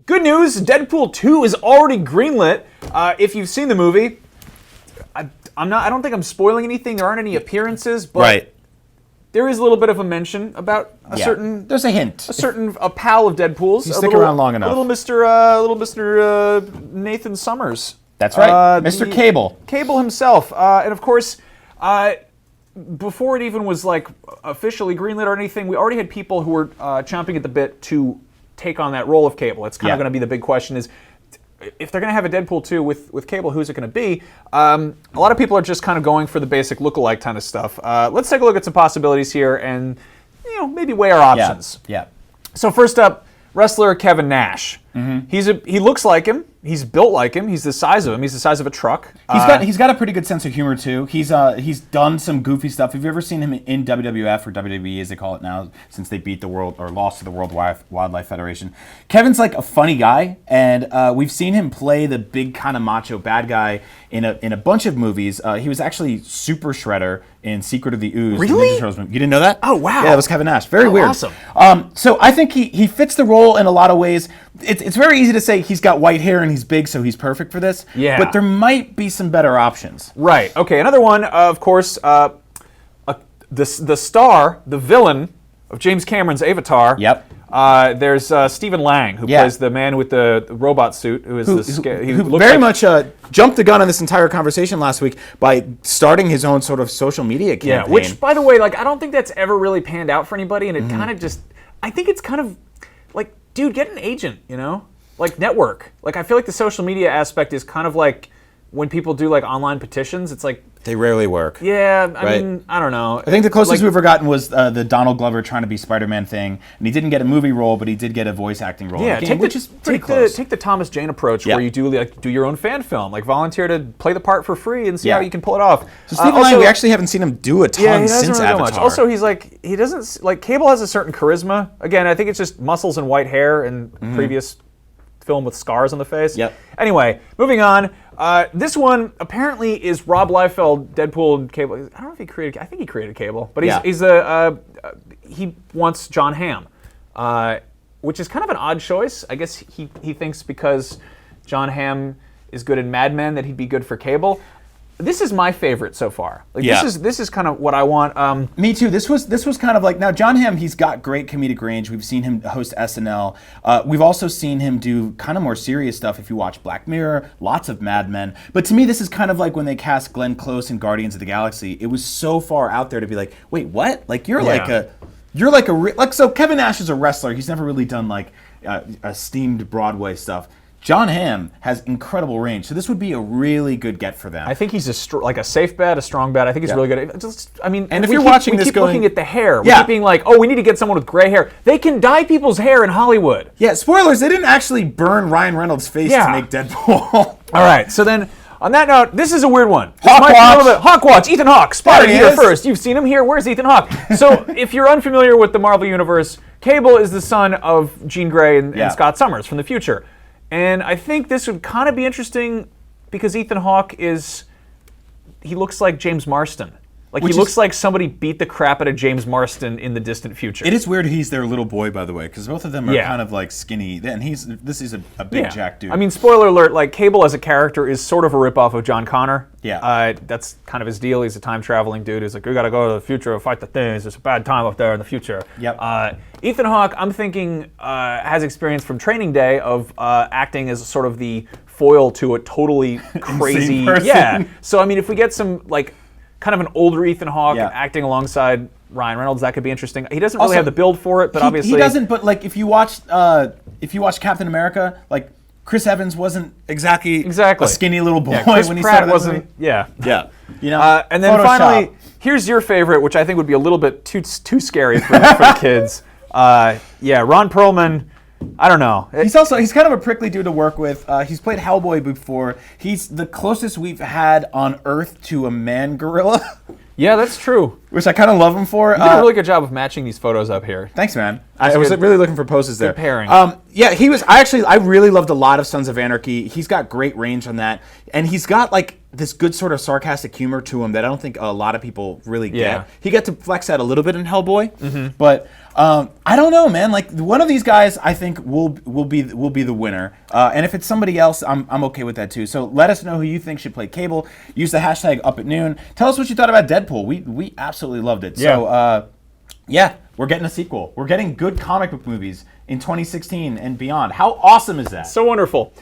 Good news, Deadpool 2 is already greenlit. If you've seen the movie, I don't think I'm spoiling anything. There aren't any appearances, but there is a little bit of a mention about a certain. There's a hint. A pal of Deadpool's. You stick around long enough. A little Mr. Nathan Summers. That's right, Mr. Cable. Cable himself, and of course, before it even was like officially greenlit or anything, we already had people who were chomping at the bit to take on that role of Cable. It's kind of going to be the big question: is if they're going to have a Deadpool 2 with Cable, who's it going to be? A lot of people are just kind of going for the basic look-alike kind of stuff. Let's take a look at some possibilities here, and maybe weigh our options. Yeah. So first up, wrestler Kevin Nash. Mm-hmm. He looks like him. He's built like him. He's the size of him. He's the size of a truck. He's got a pretty good sense of humor too. He's done some goofy stuff. Have you ever seen him in WWF or WWE as they call it now, since they beat the world or lost to the World Wildlife Federation? Kevin's like a funny guy, and we've seen him play the big kind of macho bad guy in a bunch of movies. He was actually Super Shredder in Secret of the Ooze. Really? You didn't know that? Oh wow! Yeah, that was Kevin Nash. Very weird. Awesome. So I think he fits the role in a lot of ways. It's very easy to say he's got white hair and he's big, so he's perfect for this. Yeah. But there might be some better options. Right. Okay. Another one, of course, the star, the villain of James Cameron's Avatar. Yep. There's Stephen Lang, who plays the man with the robot suit, who very much jumped the gun on this entire conversation last week by starting his own sort of social media campaign. Yeah. Which, by the way, I don't think that's ever really panned out for anybody, and it kind of just, I think it's kind of like, dude, get an agent, network. I feel like the social media aspect is kind of like when people do online petitions. It's like they rarely work. Yeah, I mean, I don't know. I think the closest we've ever gotten was the Donald Glover trying to be Spider-Man thing, and he didn't get a movie role, but he did get a voice acting role. Yeah, in the game, which is pretty close. Take the Thomas Jane approach, where you do your own fan film, volunteer to play the part for free and see how you can pull it off. So Stephen Lang, we actually haven't seen him do a ton since really Avatar. Much. Also, he doesn't Cable has a certain charisma. Again, I think it's just muscles and white hair and previous film with scars on the face. Yep. Anyway, moving on. This one apparently is Rob Liefeld, Deadpool, and Cable. I don't know if he created. I think he created Cable, but he wants Jon Hamm, which is kind of an odd choice. I guess he thinks because Jon Hamm is good in Mad Men that he'd be good for Cable. This is my favorite so far. This is kind of what I want. Me too. This was kind of now Jon Hamm. He's got great comedic range. We've seen him host SNL. We've also seen him do kind of more serious stuff. If you watch Black Mirror, lots of Mad Men. But to me, this is kind of like when they cast Glenn Close in Guardians of the Galaxy. It was so far out there to be like, wait, what? So Kevin Nash is a wrestler. He's never really done esteemed Broadway stuff. Jon Hamm has incredible range, so this would be a really good get for them. I think he's a safe bet, a strong bet. I think he's really good. And if you're watching this, looking at the hair, we keep being like, oh, we need to get someone with gray hair. They can dye people's hair in Hollywood. Yeah, spoilers, they didn't actually burn Ryan Reynolds' face to make Deadpool. All right, so then, on that note, this is a weird one. Hawke Watch, Ethan Hawke, spotted here first. You've seen him here. Where's Ethan Hawke? So, if you're unfamiliar with the Marvel Universe, Cable is the son of Jean Grey and Scott Summers from the future. And I think this would kind of be interesting because Ethan Hawke he looks like James Marsden. He looks like somebody beat the crap out of James Marsden in the distant future. It is weird he's their little boy, by the way, because both of them are kind of skinny. And this is a big jack dude. I mean, spoiler alert, Cable as a character is sort of a ripoff of John Connor. Yeah. That's kind of his deal. He's a time-traveling dude who's like, we got to go to the future and fight the things. There's a bad time up there in the future. Yep. Ethan Hawke, I'm thinking, has experience from Training Day of acting as sort of the foil to a totally crazy... Yeah. So, I mean, if we get some, kind of an older Ethan Hawke acting alongside Ryan Reynolds, that could be interesting. He doesn't really have the build for it, but obviously... He doesn't, but if you watch Captain America, Chris Evans wasn't exactly a skinny little boy when he started. Wasn't. Yeah. And then Photoshop. Finally, here's your favorite, which I think would be a little bit too scary for the kids. Ron Perlman. I don't know. He's kind of a prickly dude to work with. He's played Hellboy before. He's the closest we've had on Earth to a man gorilla. Yeah, that's true. Which I kind of love him for. You did a really good job of matching these photos up here. Thanks, man. I was really looking for poses there. Good pairing. He was. I really loved a lot of Sons of Anarchy. He's got great range on that, and he's got this good sort of sarcastic humor to him that I don't think a lot of people really get. Yeah. He got to flex that a little bit in Hellboy, but I don't know, man. Like one of these guys, I think will be the winner. And if it's somebody else, I'm okay with that too. So let us know who you think should play Cable. Use the hashtag #UpAtNoon. Tell us what you thought about Deadpool. We absolutely loved it. Yeah. So yeah, we're getting a sequel. We're getting good comic book movies in 2016 and beyond. How awesome is that? So wonderful.